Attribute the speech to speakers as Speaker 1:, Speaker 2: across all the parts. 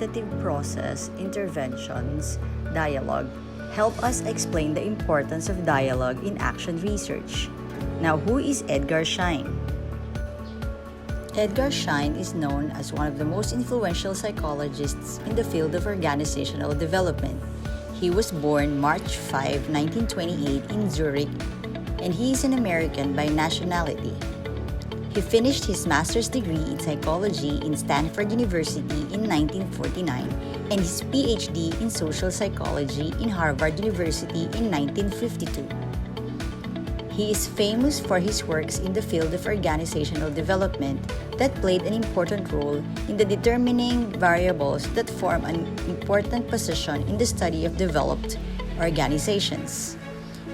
Speaker 1: qualitative process, interventions, dialogue, help us explain the importance of dialogue in action research. Now, who is Edgar Schein? Edgar Schein is known as one of the most influential psychologists in the field of organizational development. He was born March 5, 1928 in Zurich, and he is an American by nationality. He finished his master's degree in psychology in Stanford University in 1949 and his PhD in social psychology in Harvard University in 1952. He is famous for his works in the field of organizational development that played an important role in the determining variables that form an important position in the study of developed organizations.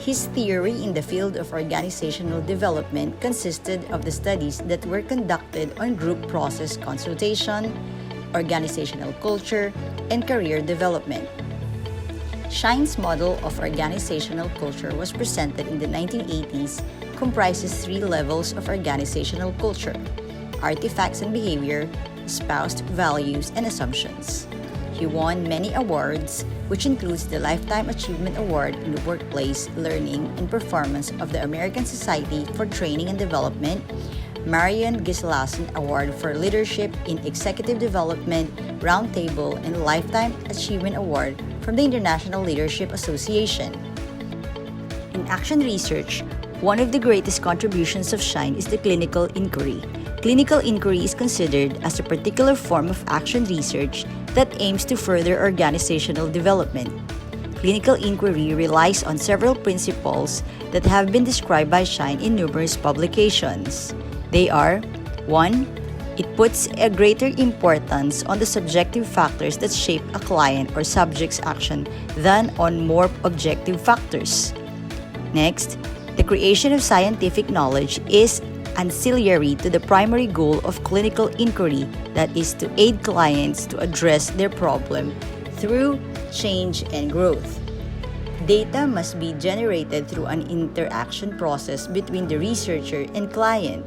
Speaker 1: His theory in the field of organizational development consisted of the studies that were conducted on group process consultation, organizational culture, and career development. Schein's model of organizational culture was presented in the 1980s, comprises 3 levels of organizational culture: artifacts and behavior, espoused values, and assumptions. He won many awards, which includes the Lifetime Achievement Award in the Workplace, Learning, and Performance of the American Society for Training and Development, Marion Gislason Award for Leadership in Executive Development, Roundtable, and Lifetime Achievement Award from the International Leadership Association. In action research, one of the greatest contributions of Schein is the clinical inquiry. Clinical inquiry is considered as a particular form of action research that aims to further organizational development. Clinical inquiry relies on several principles that have been described by Schein in numerous publications. They are: 1. It puts a greater importance on the subjective factors that shape a client or subject's action than on more objective factors. Next, the creation of scientific knowledge is ancillary to the primary goal of clinical inquiry, that is to aid clients to address their problem through change and growth. Data must be generated through an interaction process between the researcher and client.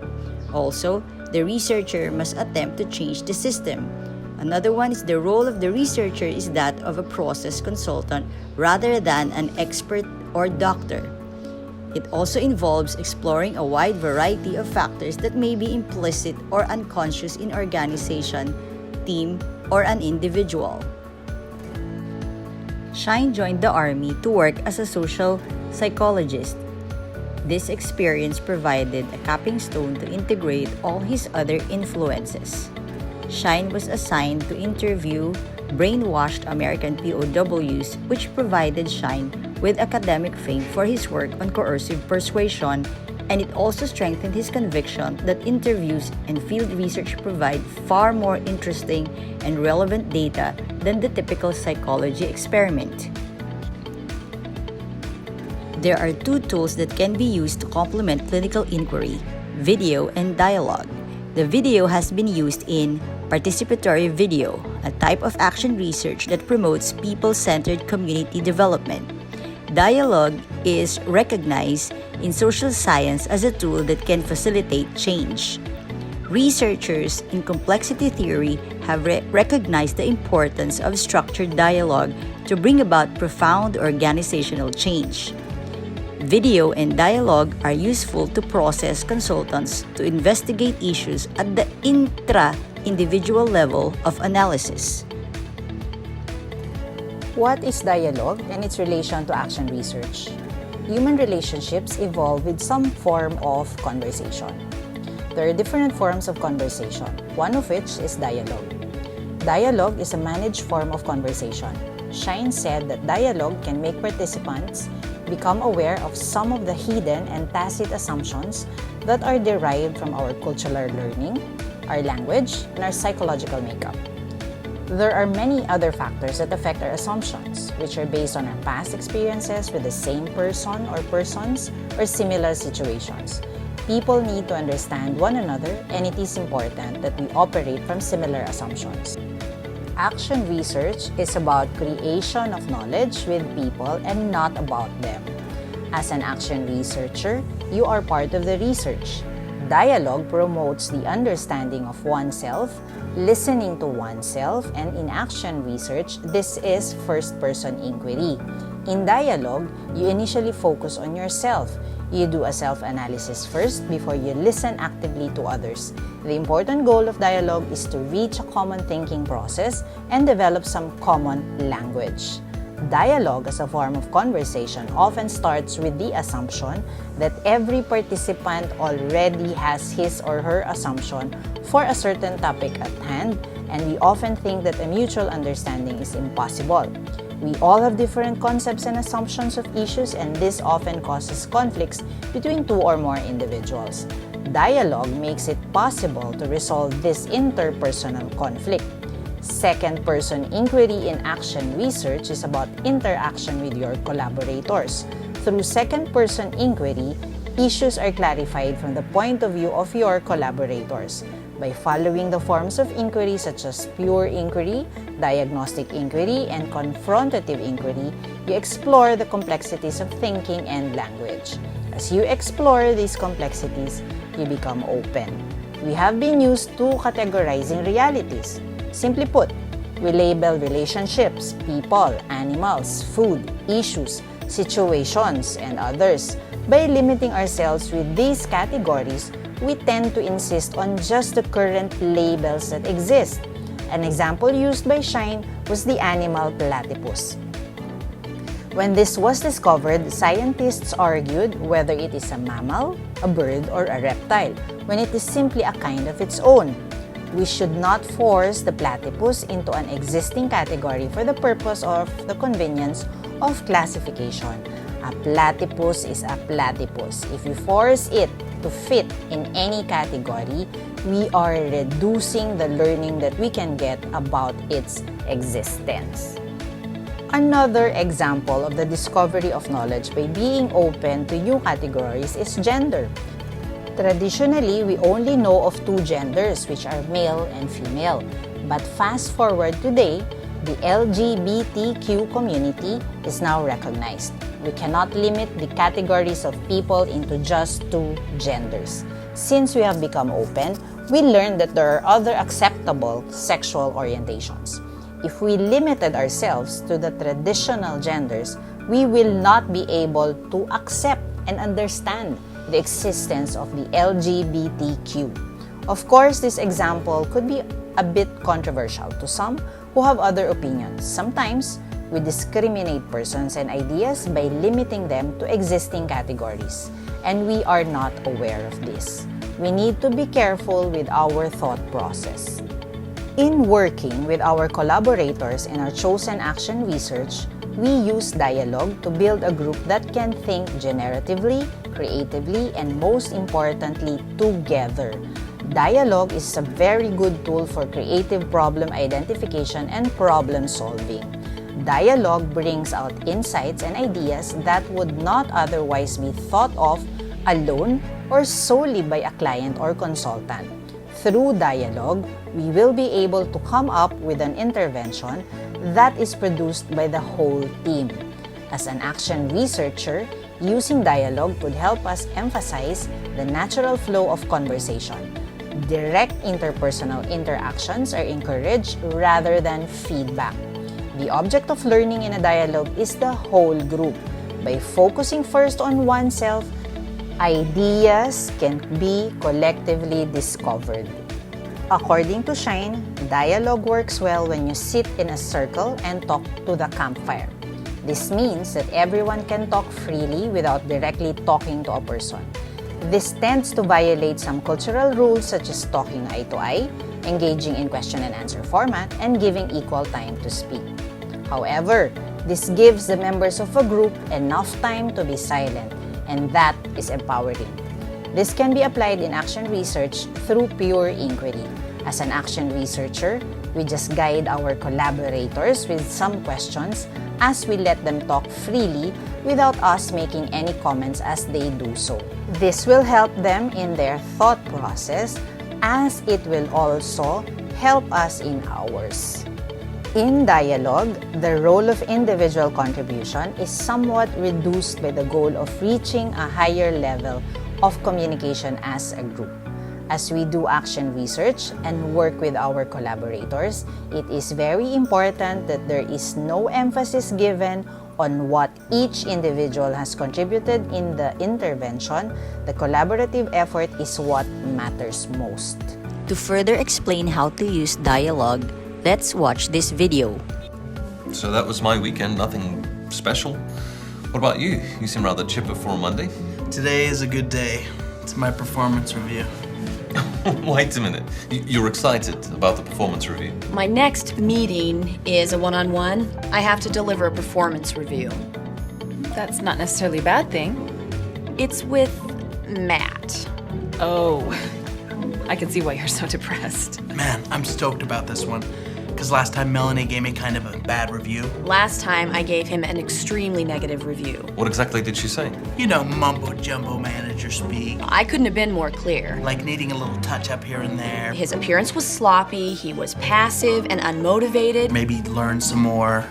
Speaker 1: Also, the researcher must attempt to change the system. Another one is the role of the researcher is that of a process consultant rather than an expert or doctor. It also involves exploring a wide variety of factors that may be implicit or unconscious in organization, team, or an individual. Schein joined the Army to work as a social psychologist. This experience provided a capping stone to integrate all his other influences. Schein was assigned to interview brainwashed American POWs, which provided Schein with academic fame for his work on coercive persuasion, and it also strengthened his conviction that interviews and field research provide far more interesting and relevant data than the typical psychology experiment. There are 2 tools that can be used to complement clinical inquiry: video and dialogue. The video has been used in participatory video, a type of action research that promotes people-centered community development. Dialogue is recognized in social science as a tool that can facilitate change. Researchers in complexity theory have recognized the importance of structured dialogue to bring about profound organizational change. Video and dialogue are useful to process consultants to investigate issues at the intra-individual level of analysis.
Speaker 2: What is dialogue and its relation to action research? Human relationships evolve with some form of conversation. There are different forms of conversation, one of which is dialogue. Dialogue is a managed form of conversation. Schein said that dialogue can make participants become aware of some of the hidden and tacit assumptions that are derived from our cultural learning, our language, and our psychological makeup. There are many other factors that affect our assumptions, which are based on our past experiences with the same person or persons or similar situations. People need to understand one another, and it is important that we operate from similar assumptions. Action research is about creation of knowledge with people and not about them. As an action researcher, you are part of the research. Dialogue promotes the understanding of oneself, listening to oneself, and in action research, this is first-person inquiry. In dialogue, you initially focus on yourself. You do a self-analysis first before you listen actively to others. The important goal of dialogue is to reach a common thinking process and develop some common language. Dialogue as a form of conversation often starts with the assumption that every participant already has his or her assumption for a certain topic at hand, and we often think that a mutual understanding is impossible. We all have different concepts and assumptions of issues, and this often causes conflicts between two or more individuals. Dialogue makes it possible to resolve this interpersonal conflict. Second-person inquiry in action research is about interaction with your collaborators. Through second-person inquiry, issues are clarified from the point of view of your collaborators. By following the forms of inquiry such as pure inquiry, diagnostic inquiry, and confrontative inquiry, you explore the complexities of thinking and language. As you explore these complexities, you become open. We have been used to categorizing realities. Simply put, we label relationships, people, animals, food, issues, situations, and others. By limiting ourselves with these categories, we tend to insist on just the current labels that exist. An example used by Shine was the animal platypus. When this was discovered, scientists argued whether it is a mammal, a bird, or a reptile, when it is simply a kind of its own. We should not force the platypus into an existing category for the purpose of the convenience of classification. A platypus is a platypus. If you force it to fit in any category, we are reducing the learning that we can get about its existence. Another example of the discovery of knowledge by being open to new categories is gender. Traditionally, we only know of two genders, which are male and female. But fast forward today, the LGBTQ community is now recognized. We cannot limit the categories of people into just two genders. Since we have become open, we learned that there are other acceptable sexual orientations. If we limited ourselves to the traditional genders, we will not be able to accept and understand the existence of the LGBTQ. Of course, this example could be a bit controversial to some who have other opinions. Sometimes, we discriminate persons and ideas by limiting them to existing categories, and we are not aware of this. We need to be careful with our thought process. In working with our collaborators in our chosen action research, we use dialogue to build a group that can think generatively, creatively, and most importantly, together. Dialogue is a very good tool for creative problem identification and problem solving. Dialogue brings out insights and ideas that would not otherwise be thought of alone or solely by a client or consultant. Through dialogue, we will be able to come up with an intervention that is produced by the whole team. As an action researcher, using dialogue could help us emphasize the natural flow of conversation. Direct interpersonal interactions are encouraged rather than feedback. The object of learning in a dialogue is the whole group. By focusing first on oneself, ideas can be collectively discovered. According to Shine, dialogue works well when you sit in a circle and talk to the campfire. This means that everyone can talk freely without directly talking to a person. This tends to violate some cultural rules such as talking eye to eye, engaging in question and answer format, and giving equal time to speak. However, this gives the members of a group enough time to be silent, and that is empowering. This can be applied in action research through pure inquiry. As an action researcher, we just guide our collaborators with some questions as we let them talk freely without us making any comments as they do so. This will help them in their thought process, as it will also help us in ours. In dialogue, the role of individual contribution is somewhat reduced by the goal of reaching a higher level of communication as a group. As we do action research and work with our collaborators, it is very important that there is no emphasis given on what each individual has contributed in the intervention. The collaborative effort is what matters most.
Speaker 1: To further explain how to use dialogue, let's watch this video.
Speaker 3: So that was my weekend, nothing special. What about you? You seem rather chipper for a Monday.
Speaker 4: Today is a good day. It's my performance review.
Speaker 3: Wait a minute. You're excited about the performance review?
Speaker 5: My next meeting is a one-on-one. I have to deliver a performance review.
Speaker 6: That's not necessarily a bad thing.
Speaker 5: It's with Matt.
Speaker 6: Oh, I can see why you're so depressed.
Speaker 4: Man, I'm stoked about this one. Because last time Melanie gave me kind of a bad review.
Speaker 5: Last time I gave him an extremely negative review.
Speaker 3: What exactly did she say?
Speaker 4: You know, mumbo-jumbo manager speak.
Speaker 5: I couldn't have been more clear.
Speaker 4: Like needing a little touch-up here and there.
Speaker 5: His appearance was sloppy, he was passive and unmotivated,
Speaker 4: Maybe learn some more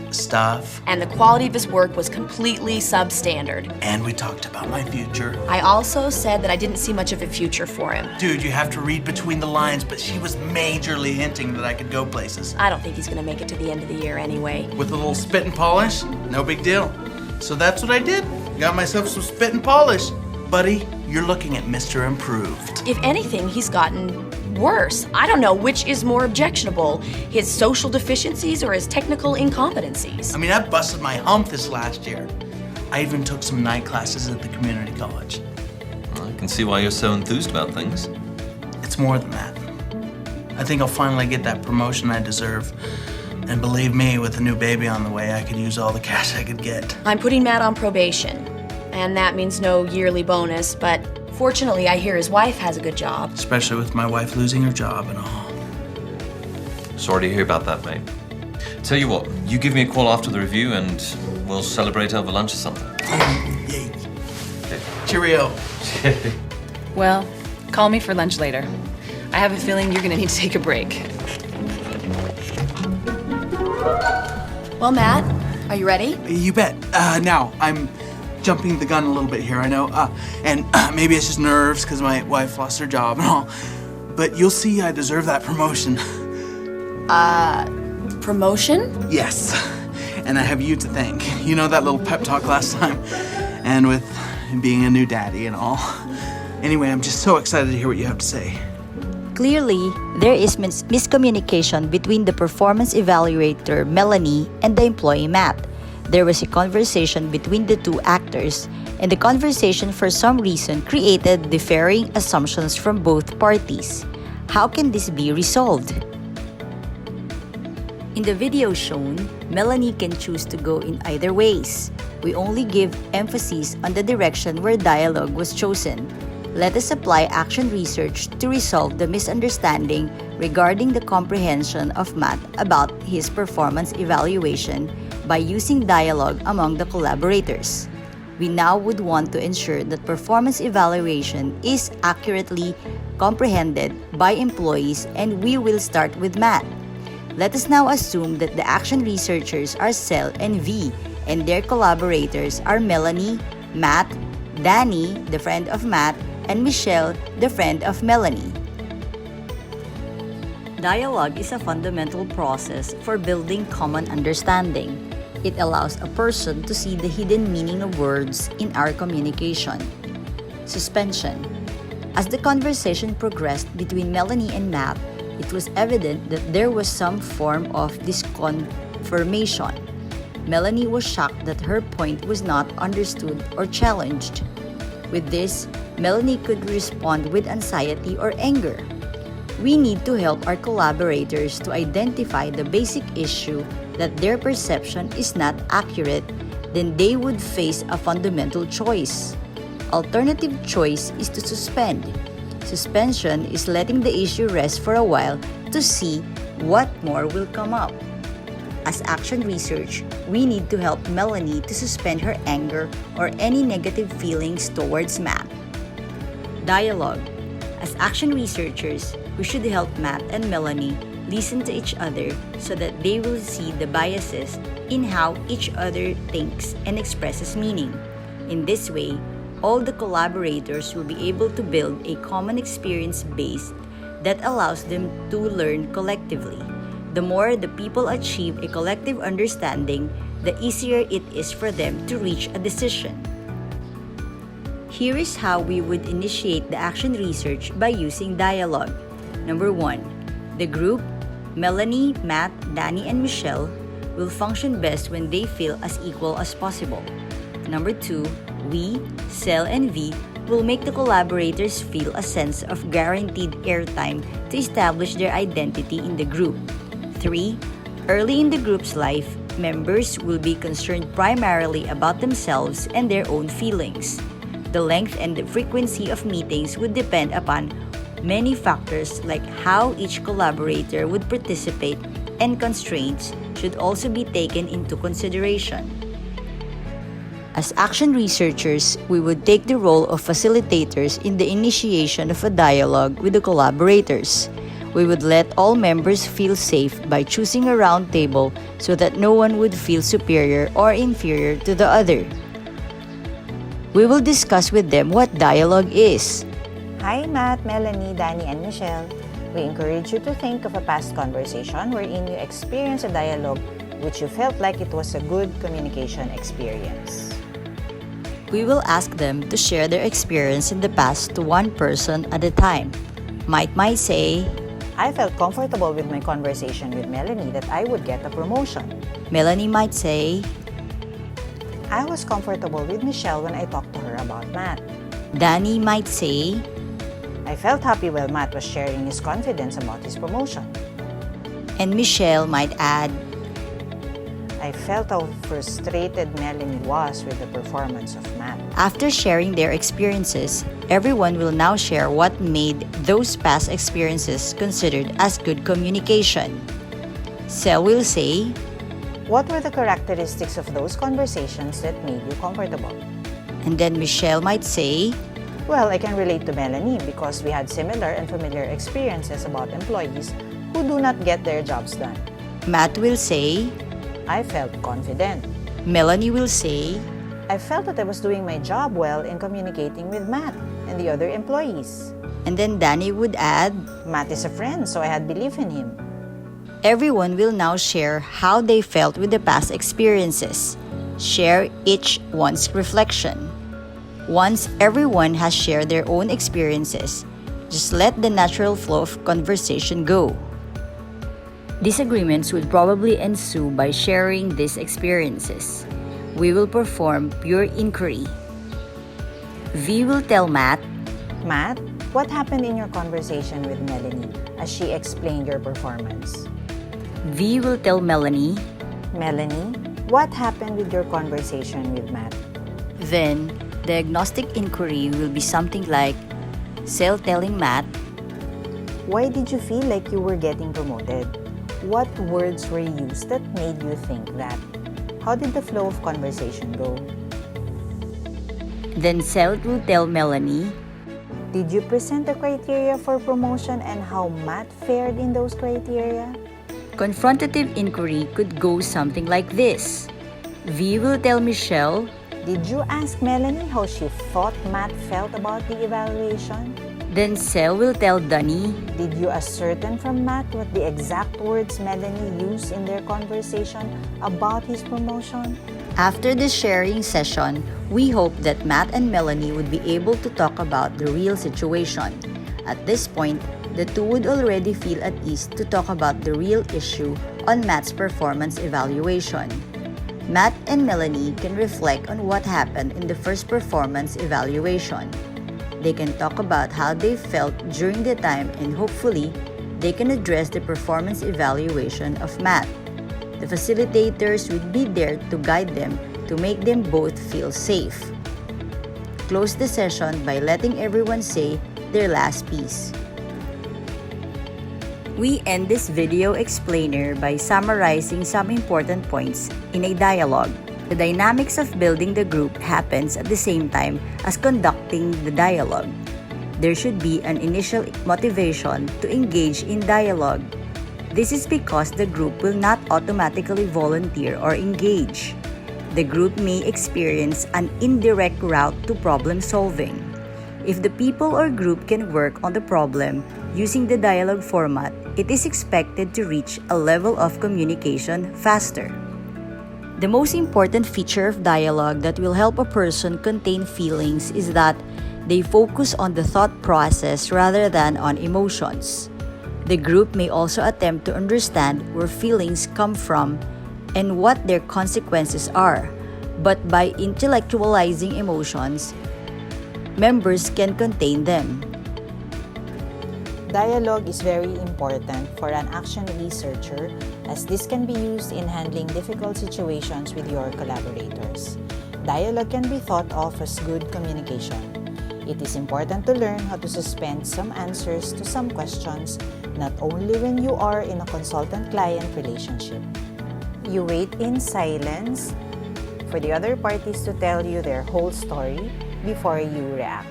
Speaker 4: stuff.
Speaker 5: and the quality of his work was completely substandard.
Speaker 4: And we talked about my future.
Speaker 5: I also said that I didn't see much of a future for him.
Speaker 4: Dude, you have to read between the lines, but she was majorly hinting that I could go places.
Speaker 5: I don't think he's gonna make it to the end of the year anyway.
Speaker 4: With a little spit and polish, no big deal. So that's what I did. Got myself some spit and polish. Buddy, you're looking at Mr. Improved.
Speaker 5: If anything, he's gotten worse. I don't know which is more objectionable, his social deficiencies or his technical incompetencies.
Speaker 4: I mean, I busted my hump this last year. I even took some night classes at the community college.
Speaker 3: I can see why you're so enthused about things.
Speaker 4: It's more than that. I think I'll finally get that promotion I deserve. And believe me, with a new baby on the way, I could use all the cash I could get.
Speaker 5: I'm putting Matt on probation, and that means no yearly bonus, but fortunately I hear his wife has a good job.
Speaker 4: Especially with my wife losing her job and all.
Speaker 3: Sorry to hear about that, mate. Tell you what, you give me a call after the review and we'll celebrate over lunch or something.
Speaker 4: Yay. Cheerio.
Speaker 6: Well, call me for lunch later. I have a feeling you're gonna need to take a break.
Speaker 5: Well, Matt, are you ready?
Speaker 4: You bet. Now, I'm jumping the gun a little bit here, I know. And maybe it's just nerves because my wife lost her job and all. But you'll see I deserve that promotion.
Speaker 5: Promotion?
Speaker 4: Yes. And I have you to thank. You know that little pep talk last time? And with being a new daddy and all. Anyway, I'm just so excited to hear what you have to say.
Speaker 1: Clearly, there is miscommunication between the performance evaluator, Melanie, and the employee, Matt. There was a conversation between the two actors, and the conversation for some reason created differing assumptions from both parties. How can this be resolved? In the video shown, Melanie can choose to go in either ways. We only give emphasis on the direction where dialogue was chosen. Let us apply action research to resolve the misunderstanding regarding the comprehension of Matt about his performance evaluation by using dialogue among the collaborators. We now would want to ensure that performance evaluation is accurately comprehended by employees, and we will start with Matt. Let us now assume that the action researchers are Cel and V, and their collaborators are Melanie, Matt, Danny, the friend of Matt, and Michelle, the friend of Melanie. Dialogue is a fundamental process for building common understanding. It allows a person to see the hidden meaning of words in our communication. Suspension. As the conversation progressed between Melanie and Matt, it was evident that there was some form of disconfirmation. Melanie was shocked that her point was not understood or challenged. With this, Melanie could respond with anxiety or anger. We need to help our collaborators to identify the basic issue that their perception is not accurate, then they would face a fundamental choice. Alternative choice is to suspend. Suspension is letting the issue rest for a while to see what more will come up. As action research, we need to help Melanie to suspend her anger or any negative feelings towards Matt. Dialogue. As action researchers, we should help Matt and Melanie listen to each other so that they will see the biases in how each other thinks and expresses meaning. In this way, all the collaborators will be able to build a common experience base that allows them to learn collectively. The more the people achieve a collective understanding, the easier it is for them to reach a decision. Here is how we would initiate the action research by using dialogue. Number 1. The group, Melanie, Matt, Danny, and Michelle, will function best when they feel as equal as possible. Number 2. We, Cel, and V will make the collaborators feel a sense of guaranteed airtime to establish their identity in the group. 3. Early in the group's life, members will be concerned primarily about themselves and their own feelings. The length and the frequency of meetings would depend upon many factors like how each collaborator would participate, and constraints should also be taken into consideration. As action researchers, we would take the role of facilitators in the initiation of a dialogue with the collaborators. We would let all members feel safe by choosing a round table so that no one would feel superior or inferior to the other. We will discuss with them what dialogue is.
Speaker 2: Hi, Matt, Melanie, Danny, and Michelle. We encourage you to think of a past conversation wherein you experienced a dialogue which you felt like it was a good communication experience.
Speaker 1: We will ask them to share their experience in the past to one person at a time. Might say,
Speaker 2: I felt comfortable with my conversation with Melanie that I would get a promotion.
Speaker 1: Melanie might say,
Speaker 2: I was comfortable with Michelle when I talked to her about Matt.
Speaker 1: Danny might say,
Speaker 2: I felt happy while Matt was sharing his confidence about his promotion.
Speaker 1: and Michelle might add,
Speaker 2: I felt how frustrated Melanie was with the performance of Matt.
Speaker 1: After sharing their experiences, everyone will now share what made those past experiences considered as good communication. Cel will say,
Speaker 2: What were the characteristics of those conversations that made you comfortable?
Speaker 1: and then Michelle might say,
Speaker 2: Well, I can relate to Melanie because we had similar and familiar experiences about employees who do not get their jobs done.
Speaker 1: Matt will say,
Speaker 2: I felt confident.
Speaker 1: Melanie will say,
Speaker 2: I felt that I was doing my job well in communicating with Matt and the other employees.
Speaker 1: and then Danny would add,
Speaker 2: Matt is a friend, so I had belief in him.
Speaker 1: everyone will now share how they felt with the past experiences. Share each one's reflection. Once everyone has shared their own experiences, just let the natural flow of conversation go. Disagreements would probably ensue by sharing these experiences. We will perform pure inquiry. V will tell Matt,
Speaker 2: Matt, what happened in your conversation with Melanie as she explained your performance?
Speaker 1: V will tell Melanie,
Speaker 2: Melanie, what happened with your conversation with Matt?
Speaker 1: then diagnostic inquiry will be something like Cel telling Matt,
Speaker 2: Why did you feel like you were getting promoted? What words were used that made you think that? How did the flow of conversation go?
Speaker 1: then Cel will tell Melanie,
Speaker 2: Did you present the criteria for promotion and how Matt fared in those criteria?
Speaker 1: confrontative inquiry could go something like this. V will tell Michelle,
Speaker 2: Did you ask Melanie how she thought Matt felt about the evaluation?
Speaker 1: then Cel will tell Danny,
Speaker 2: Did you ascertain from Matt what the exact words Melanie used in their conversation about his promotion?
Speaker 1: After the sharing session, we hope that Matt and Melanie would be able to talk about the real situation. At this point, the two would already feel at ease to talk about the real issue on Matt's performance evaluation. Matt and Melanie can reflect on what happened in the first performance evaluation. They can talk about how they felt during the time, and hopefully, they can address the performance evaluation of Matt. The facilitators would be there to guide them to make them both feel safe. Close the session by letting everyone say their last piece. We end this video explainer by summarizing some important points in a dialogue. The dynamics of building the group happens at the same time as conducting the dialogue. There should be an initial motivation to engage in dialogue. This is because the group will not automatically volunteer or engage. the group may experience an indirect route to problem solving. If the people or group can work on the problem using the dialogue format, it is expected to reach a level of communication faster. The most important feature of dialogue that will help a person contain feelings is that they focus on the thought process rather than on emotions. The group may also attempt to understand where feelings come from and what their consequences are, but by intellectualizing emotions, members can contain them.
Speaker 2: Dialogue is very important for an action researcher as this can be used in handling difficult situations with your collaborators. Dialogue can be thought of as good communication. It is important to learn how to suspend some answers to some questions, not only when you are in a consultant-client relationship. You wait in silence for the other parties to tell you their whole story before you react.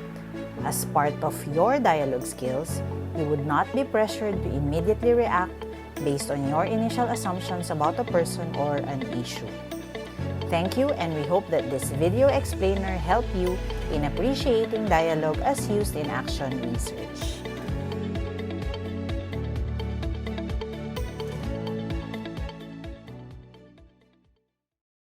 Speaker 2: As part of your dialogue skills, you would not be pressured to immediately react based on your initial assumptions about a person or an issue. Thank you, and we hope that this video explainer helped you in appreciating dialogue as used in action research.